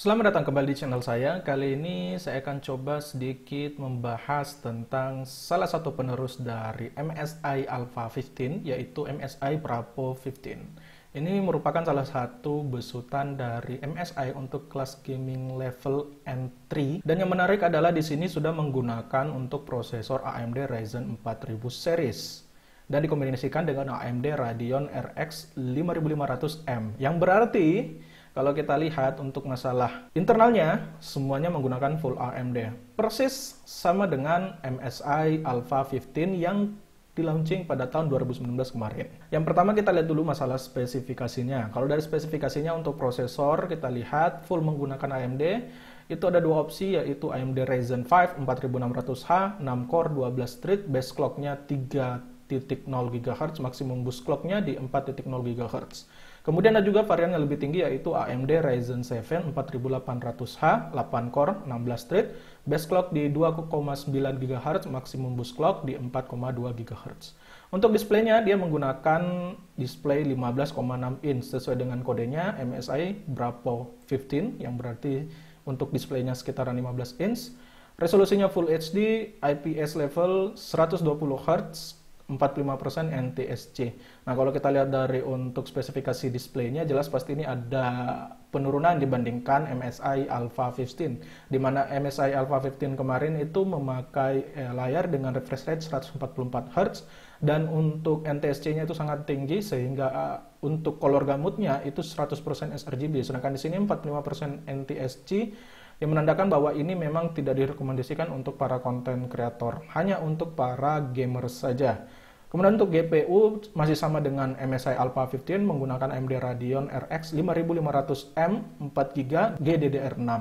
Selamat datang kembali di channel saya. Kali ini saya akan coba sedikit membahas tentang salah satu penerus dari MSI Alpha 15, yaitu MSI Bravo 15. Ini merupakan salah satu besutan dari MSI untuk kelas gaming level N3. Dan yang menarik adalah di sini sudah menggunakan untuk prosesor AMD Ryzen 4000 series dan dikombinasikan dengan AMD Radeon RX 5500M, yang berarti kalau kita lihat untuk masalah internalnya, semuanya menggunakan full AMD. Persis sama dengan MSI Alpha 15 yang di-launching pada tahun 2019 kemarin. Yang pertama kita lihat dulu masalah spesifikasinya. Kalau dari spesifikasinya untuk prosesor, kita lihat full menggunakan AMD. Itu ada dua opsi, yaitu AMD Ryzen 5 4600H, 6 core, 12 thread, base clock-nya 3.0 GHz, maksimum boost clock-nya di 4.0 GHz. Kemudian ada juga varian yang lebih tinggi, yaitu AMD Ryzen 7 4800H, 8 core, 16 thread, base clock di 2,9 GHz, maksimum boost clock di 4,2 GHz. Untuk displaynya, dia menggunakan display 15,6 inch sesuai dengan kodenya MSI Bravo 15, yang berarti untuk displaynya sekitaran 15 inch. Resolusinya Full HD, IPS level 120 Hz, 45% NTSC. Nah, kalau kita lihat dari untuk spesifikasi displaynya, jelas pasti ini ada penurunan dibandingkan MSI Alpha 15, di mana MSI Alpha 15 kemarin itu memakai layar dengan refresh rate 144 Hz, dan untuk NTSC-nya itu sangat tinggi, sehingga untuk color gamutnya itu 100% sRGB, sedangkan di sini 45% NTSC, yang menandakan bahwa ini memang tidak direkomendasikan untuk para konten kreator, hanya untuk para gamers saja. Kemudian untuk GPU masih sama dengan MSI Alpha 15, menggunakan AMD Radeon RX 5500M 4GB GDDR6,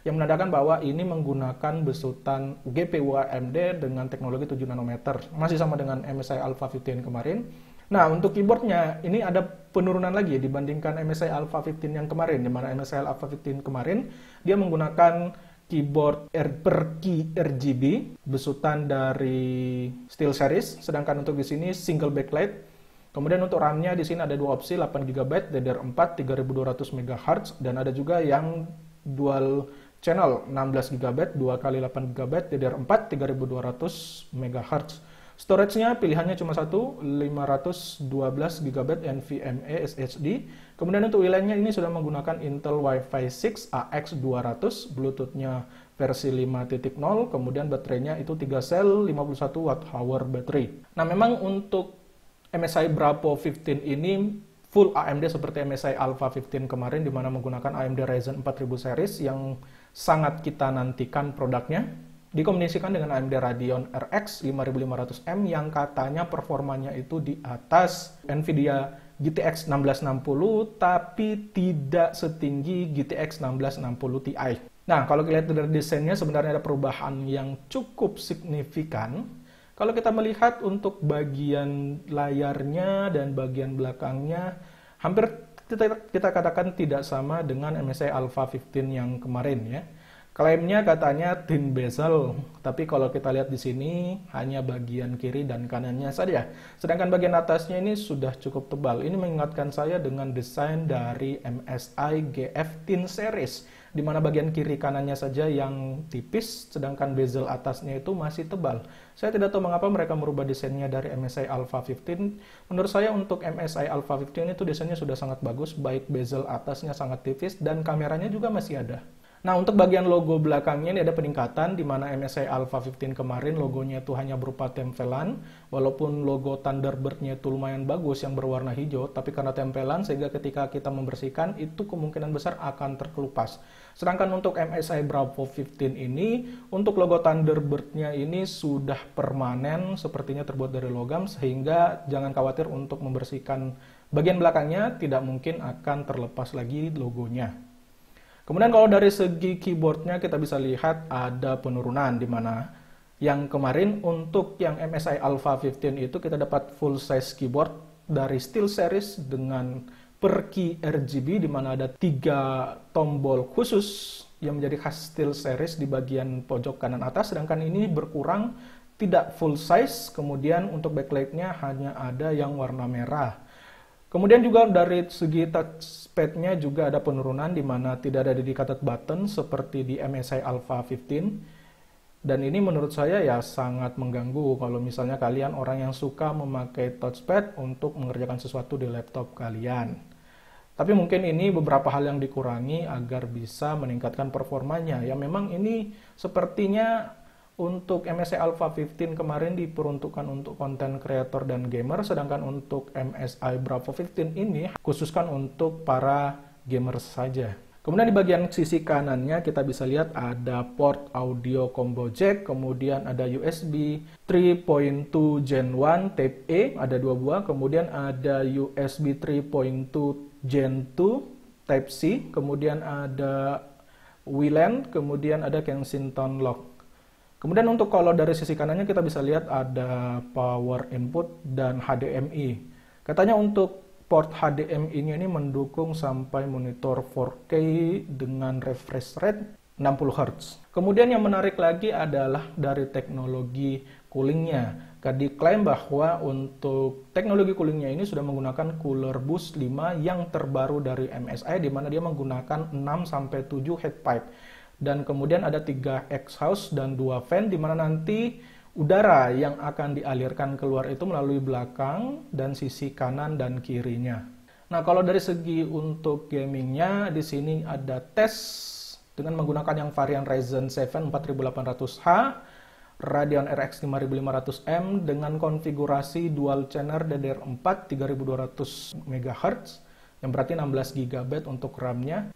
yang menandakan bahwa ini menggunakan besutan GPU AMD dengan teknologi 7 nanometer, masih sama dengan MSI Alpha 15 kemarin. Nah, untuk keyboardnya ini ada penurunan lagi dibandingkan MSI Alpha 15 yang kemarin, di mana MSI Alpha 15 kemarin dia menggunakan keyboard per key RGB besutan dari SteelSeries, sedangkan untuk di sini single backlight. Kemudian untuk RAM-nya di sini ada dua opsi, 8GB DDR4 3200 MHz, dan ada juga yang dual channel 16GB 2x8GB DDR4 3200 MHz. Storage-nya pilihannya cuma satu, 512GB NVMe SSD. Kemudian untuk WLAN-nya ini sudah menggunakan Intel Wi-Fi 6 AX200, Bluetooth-nya versi 5.0, kemudian baterainya itu 3 sel 51 Wh baterai. Nah, memang untuk MSI Bravo 15 ini full AMD seperti MSI Alpha 15 kemarin, di mana menggunakan AMD Ryzen 4000 series yang sangat kita nantikan produknya. Dikombinasikan dengan AMD Radeon RX 5500M yang katanya performanya itu di atas Nvidia GTX 1660, tapi tidak setinggi GTX 1660 Ti. Nah, kalau kita lihat dari desainnya, sebenarnya ada perubahan yang cukup signifikan. Kalau kita melihat untuk bagian layarnya dan bagian belakangnya, hampir kita katakan tidak sama dengan MSI Alpha 15 yang kemarin ya. Klaimnya katanya thin bezel, tapi kalau kita lihat di sini hanya bagian kiri dan kanannya saja. Sedangkan bagian atasnya ini sudah cukup tebal. Ini mengingatkan saya dengan desain dari MSI GF Thin Series, di mana bagian kiri kanannya saja yang tipis, sedangkan bezel atasnya itu masih tebal. Saya tidak tahu mengapa mereka merubah desainnya dari MSI Alpha 15. Menurut saya untuk MSI Alpha 15 itu desainnya sudah sangat bagus, baik bezel atasnya sangat tipis dan kameranya juga masih ada. Nah, untuk bagian logo belakangnya ini ada peningkatan, di mana MSI Alpha 15 kemarin logonya itu hanya berupa tempelan, walaupun logo Thunderbird-nya itu lumayan bagus yang berwarna hijau, tapi karena tempelan sehingga ketika kita membersihkan itu kemungkinan besar akan terkelupas. Sedangkan untuk MSI Bravo 15 ini, untuk logo Thunderbird-nya ini sudah permanen, sepertinya terbuat dari logam, sehingga jangan khawatir untuk membersihkan bagian belakangnya, tidak mungkin akan terlepas lagi logonya. Kemudian kalau dari segi keyboardnya kita bisa lihat ada penurunan, di mana yang kemarin untuk yang MSI Alpha 15 itu kita dapat full size keyboard dari SteelSeries dengan per key RGB, di mana ada 3 tombol khusus yang menjadi khas SteelSeries di bagian pojok kanan atas, sedangkan ini berkurang, tidak full size. Kemudian untuk backlight-nya hanya ada yang warna merah. Kemudian juga dari segi touchpad-nya juga ada penurunan di mana tidak ada dedicated button seperti di MSI Alpha 15. Dan ini menurut saya ya sangat mengganggu kalau misalnya kalian orang yang suka memakai touchpad untuk mengerjakan sesuatu di laptop kalian. Tapi mungkin ini beberapa hal yang dikurangi agar bisa meningkatkan performanya. Ya memang ini sepertinya untuk MSI Alpha 15 kemarin diperuntukkan untuk content creator dan gamer, sedangkan untuk MSI Bravo 15 ini khususkan untuk para gamer saja. Kemudian di bagian sisi kanannya kita bisa lihat ada port audio combo jack, kemudian ada USB 3.2 Gen 1 Type A, ada 2 buah, kemudian ada USB 3.2 Gen 2 Type C, kemudian ada WLAN, kemudian ada Kensington Lock. Kemudian untuk kalau dari sisi kanannya kita bisa lihat ada power input dan HDMI. Katanya untuk port HDMI-nya ini mendukung sampai monitor 4K dengan refresh rate 60 Hz. Kemudian yang menarik lagi adalah dari teknologi coolingnya. Diklaim bahwa untuk teknologi coolingnya ini sudah menggunakan Cooler Boost 5 yang terbaru dari MSI, di mana dia menggunakan 6-7 heat pipe. Dan kemudian ada 3 exhaust dan 2 fan, di mana nanti udara yang akan dialirkan keluar itu melalui belakang dan sisi kanan dan kirinya. Nah, kalau dari segi untuk gamingnya, di sini ada tes dengan menggunakan yang varian Ryzen 7 4800H, Radeon RX 5500M dengan konfigurasi dual channel DDR4 3200 MHz, yang berarti 16 GB untuk RAM-nya.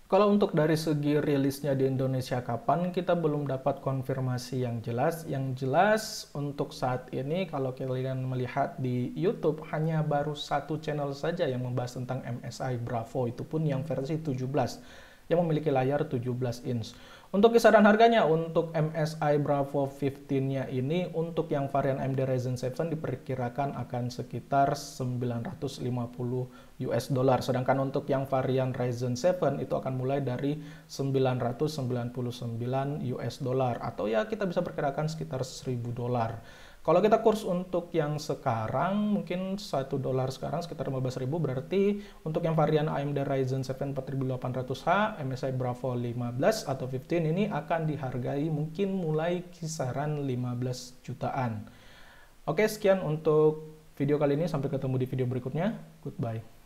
Kalau untuk dari segi rilisnya di Indonesia kapan, kita belum dapat konfirmasi yang jelas. Yang jelas untuk saat ini kalau kalian melihat di YouTube hanya baru satu channel saja yang membahas tentang MSI Bravo, itu pun yang versi 17 yang memiliki layar 17 inch. Untuk kisaran harganya untuk MSI Bravo 15-nya ini untuk yang varian AMD Ryzen 7 diperkirakan akan sekitar 950 US dollar. Sedangkan untuk yang varian Ryzen 7 itu akan mulai dari 999 US dollar atau ya kita bisa perkirakan sekitar 1000 dolar. Kalau kita kurs untuk yang sekarang, mungkin 1 dolar sekarang sekitar 15.000, berarti untuk yang varian AMD Ryzen 7 4800H, MSI Bravo 15 atau 15 ini akan dihargai mungkin mulai kisaran 15 jutaan. Oke, sekian untuk video kali ini. Sampai ketemu di video berikutnya. Goodbye.